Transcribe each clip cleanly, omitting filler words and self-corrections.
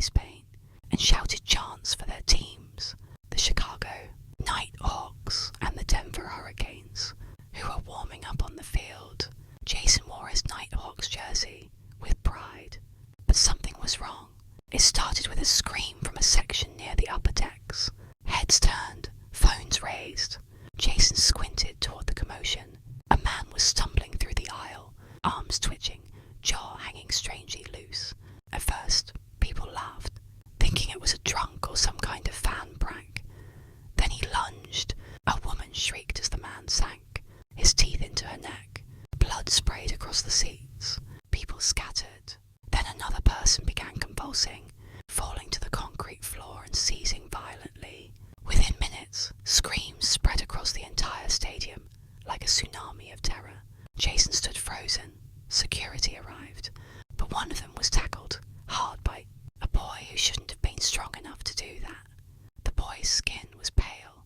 face paint and shouted chants for their teams, the Chicago Nighthawks and the Denver Hurricanes, who were warming up on the field. Jason wore his Nighthawks jersey with pride, but something was wrong. It started with a scream from a section near the upper decks. Heads turned, phones raised. Jason squinted toward the commotion. A man was stumbling through the aisle, arms twitching, jaw hanging strangely loose. At first, people laughed, thinking it was a drunk or some kind of fan prank. Then he lunged. A woman shrieked as the man sank, his teeth into her neck. Blood sprayed across the seats. People scattered. Then another person began convulsing, falling to the concrete floor and seizing violently. Within minutes, screams spread across the entire stadium, like a tsunami of terror. Jason stood frozen. Security arrived, but one of them was tackled hard by a boy who shouldn't have been strong enough to do that. The boy's skin was pale.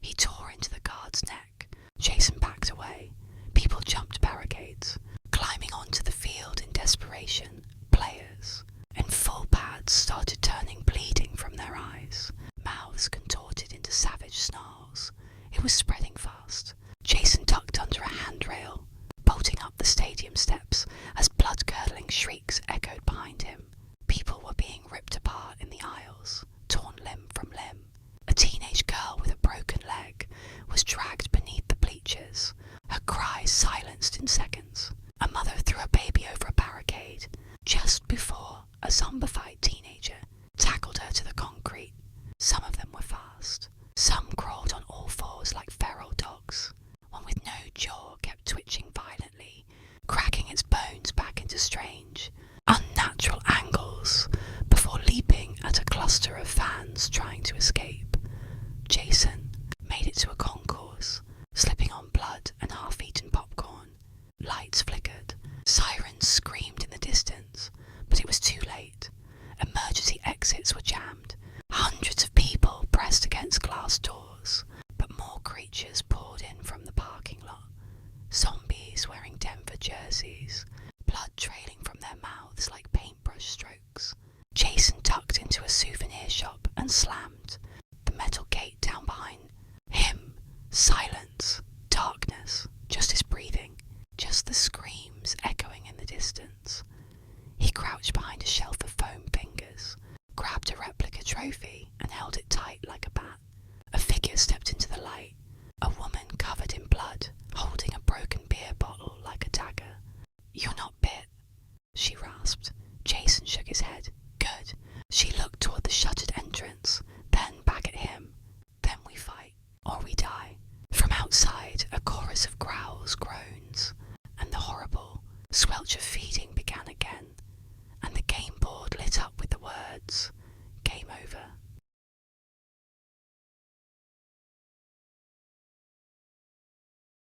He tore into the guard's neck. Jason backed away. People jumped barricades, climbing onto the field in desperation. Players in full pads started turning bleeding from their eyes, mouths contorted into savage snarls. It was spreading fast. Jason ducked under a handrail, bolting up the stadium steps as blood-curdling shrieks echoed behind him. People were being ripped apart in the aisles, torn limb from limb. A teenage girl with a broken leg was dragged beneath the bleachers, her cries silenced in seconds. A mother threw a baby over a barricade just before a zombified teenager tackled her to the concrete. Some of them were fast. Some crawled on all fours like feral dogs. One with no jaw kept twitching violently, cracking its bones back into strange, unnatural angles before leaping at a cluster of fans trying to escape. Jason made it to a concourse, slipping on blood and half-eaten popcorn. Lights flickered. Sirens screamed in the distance, but it was too late. Emergency exits were jammed. Hundreds of people pressed against glass doors, but more creatures poured in from the parking lot. Zombies wearing Denver jerseys, blood trailing from their mouths like paintbrush strokes. Jason tucked into a souvenir shop and slammed the metal gate down behind him. Silence, darkness, just his breathing, just the screams echoing in the distance. He crouched behind a shelf of foam fingers, grabbed a replica trophy and held it tight like a bat. A figure stepped into the light, a woman